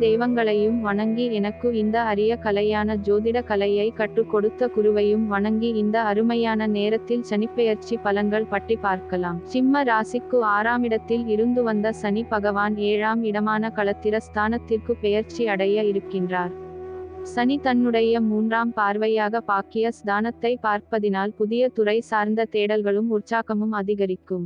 தெய்வங்களையும் வணங்கி எனக்கு இந்த அரிய கலையான ஜோதிட கலையை கற்றுக் கொடுத்த குருவையும் வணங்கி இந்த அருமையான நேரத்தில் சனிப்பெயர்ச்சி பலன்கள் பற்றி பார்க்கலாம். சிம்ம ராசிக்கு 6ஆம் இடத்தில் இருந்து வந்த சனி பகவான் 7ஆம் இடமான களத்திர ஸ்தானத்திற்கு பெயர்ச்சி அடைய இருக்கின்றார். சனி தன்னுடைய 3ஆம் பார்வையாக பாக்கிய ஸ்தானத்தை பார்ப்பதினால் புதிய துறை சார்ந்த தேடல்களும் உற்சாகமும் அதிகரிக்கும்.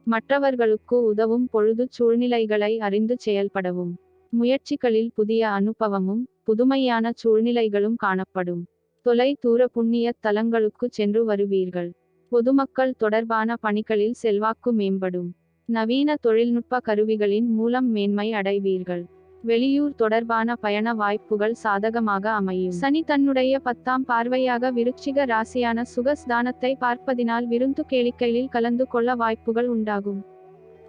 மற்றவர்களுக்கு உதவும் பொழுது சூழ்நிலைகளை அறிந்து செயல்படவும் முயற்சிகளில் புதிய அனுபவமும் புதுமையான சூழ்நிலைகளும் காணப்படும். தொலை தூர புண்ணிய தலங்களுக்கு சென்று வருவீர்கள். பொதுமக்கள் தொடர்பான பணிகளில் செல்வாக்கு மேம்படும். நவீன தொழில்நுட்ப கருவிகளின் மூலம் மேன்மை அடைவீர்கள். வெளியூர் தொடர்பான பயண வாய்ப்புகள் சாதகமாக அமையும். சனி தன்னுடைய 10ஆம் பார்வையாக விருச்சிக ராசியான சுகஸ்தானத்தை பார்ப்பதினால் விருந்து கேளிக்கையில் கலந்து கொள்ள வாய்ப்புகள் உண்டாகும்.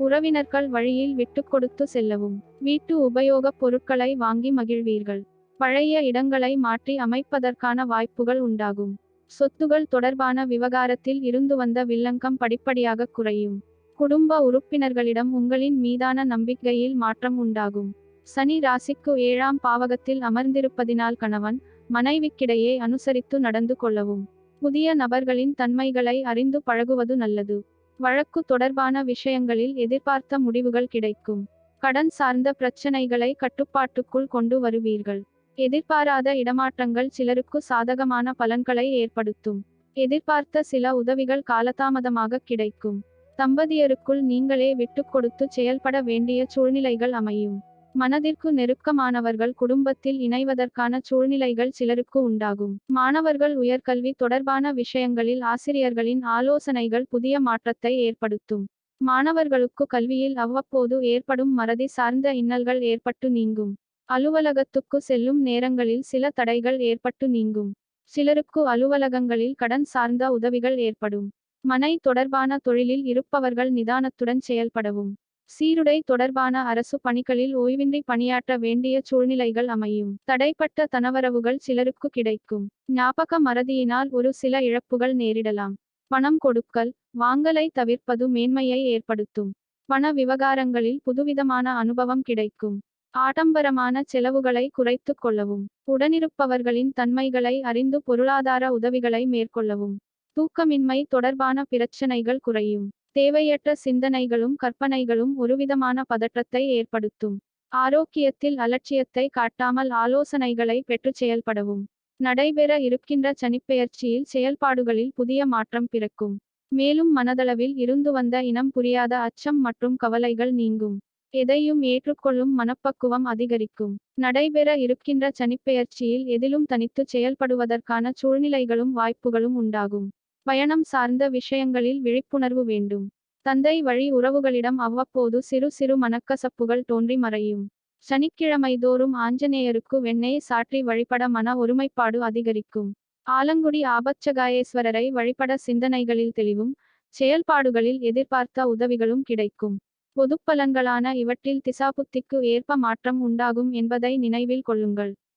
உறவினர்கள் வழியில் விட்டு கொடுத்து செல்லவும் வீட்டு உபயோகப் பொருட்களை வாங்கி மகிழ்வீர்கள். பழைய இடங்களை மாற்றி அமைப்பதற்கான வாய்ப்புகள் உண்டாகும். சொத்துகள் தொடர்பான விவகாரத்தில் இருந்து வந்த வில்லங்கம் படிப்படியாக குறையும். குடும்ப உறுப்பினர்களிடம் உங்களின் மீதான நம்பிக்கையில் மாற்றம் உண்டாகும். சனி ராசிக்கு 7ஆம் பாவகத்தில் அமர்ந்திருப்பதினால் கணவன் மனைவிக்கிடையே அனுசரித்து நடந்து கொள்ளவும் புதிய நபர்களின் தன்மைகளை அறிந்து பழகுவது நல்லது. வழக்கு தொடர்பான விஷயங்களில் எதிர்பார்த்த முடிவுகள் கிடைக்கும். கடன் சார்ந்த பிரச்சனைகளை கட்டுப்பாட்டுக்குள் கொண்டு வருவீர்கள். எதிர்பாராத இடமாற்றங்கள் சிலருக்கு சாதகமான பலன்களை ஏற்படுத்தும். எதிர்பார்த்த சில உதவிகள் காலதாமதமாக கிடைக்கும். தம்பதியருக்குள் நீங்களே விட்டு கொடுத்து செயல்பட வேண்டிய சூழ்நிலைகள் அமையும். மனதிற்கு நெருக்கமானவர்கள் குடும்பத்தில் இணைவதற்கான சூழ்நிலைகள் சிலருக்கு உண்டாகும். மாணவர்கள் உயர்கல்வி தொடர்பான விஷயங்களில் ஆசிரியர்களின் ஆலோசனைகள் புதிய மாற்றத்தை ஏற்படுத்தும். மாணவர்களுக்கு கல்வியில் அவ்வப்போது ஏற்படும் மறதி சார்ந்த இன்னல்கள் ஏற்பட்டு நீங்கும். அலுவலகத்துக்கு செல்லும் நேரங்களில் சில தடைகள் ஏற்பட்டு நீங்கும். சிலருக்கு அலுவலகங்களில் கடன் சார்ந்த உதவிகள் ஏற்படும். மனை தொடர்பான தொழிலில் இருப்பவர்கள் நிதானத்துடன் செயல்படவும் சீருடை தொடர்பான அரசு பணிகளில் ஓய்வின்றி பணியாற்ற வேண்டிய சூழ்நிலைகள் அமையும். தடைப்பட்ட தனவரவுகள் சிலருக்கு கிடைக்கும். ஞாபக மறதியினால் ஒரு சில இழப்புகள் நேரிடலாம். பணம் கொடுக்கல் வாங்கலை தவிர்ப்பது மேன்மையை ஏற்படுத்தும். பண விவகாரங்களில் புதுவிதமான அனுபவம் கிடைக்கும். ஆடம்பரமான செலவுகளை குறைத்து கொள்ளவும் உடனிருப்பவர்களின் தன்மைகளை அறிந்து பொருளாதார உதவிகளை மேற்கொள்ளவும் தூக்கமின்மை தொடர்பான பிரச்சனைகள் குறையும். தேவையற்ற சிந்தனைகளும் கற்பனைகளும் ஒருவிதமான பதற்றத்தை ஏற்படுத்தும். ஆரோக்கியத்தில் அலட்சியத்தை காட்டாமல் ஆலோசனைகளை பெற்று செயல்படவும் நடைபெற இருக்கின்ற சனிப்பெயர்ச்சியில் செயல்பாடுகளில் புதிய மாற்றம் பிறக்கும். மேலும் மனதளவில் இருந்து வந்த இனம் புரியாத அச்சம் மற்றும் கவலைகள் நீங்கும். எதையும் ஏற்றுக்கொள்ளும் மனப்பக்குவம் அதிகரிக்கும். நடைபெற இருக்கின்ற சனிப்பெயர்ச்சியில் எதிலும் தனித்து செயல்படுவதற்கான சூழ்நிலைகளும் வாய்ப்புகளும் உண்டாகும். பயணம் சார்ந்த விஷயங்களில் விழிப்புணர்வு வேண்டும். தந்தை வழி உறவுகளிடம் அவ்வப்போது சிறு சிறு மனக்கசப்புகள் தோன்றி மறையும். சனிக்கிழமை தோறும் ஆஞ்சநேயருக்கு வெண்ணெய் சாற்றி வழிபட மன ஒருமைப்பாடு அதிகரிக்கும். ஆலங்குடி ஆபத்சகாயேஸ்வரரை வழிபட சிந்தனைகளில் தெளிவும் செயல்பாடுகளில் எதிர்பார்த்த உதவிகளும் கிடைக்கும். பொதுப்பலன்களான இவற்றில் திசாபுத்திக்கு ஏற்ப மாற்றம் உண்டாகும் என்பதை நினைவில் கொள்ளுங்கள்.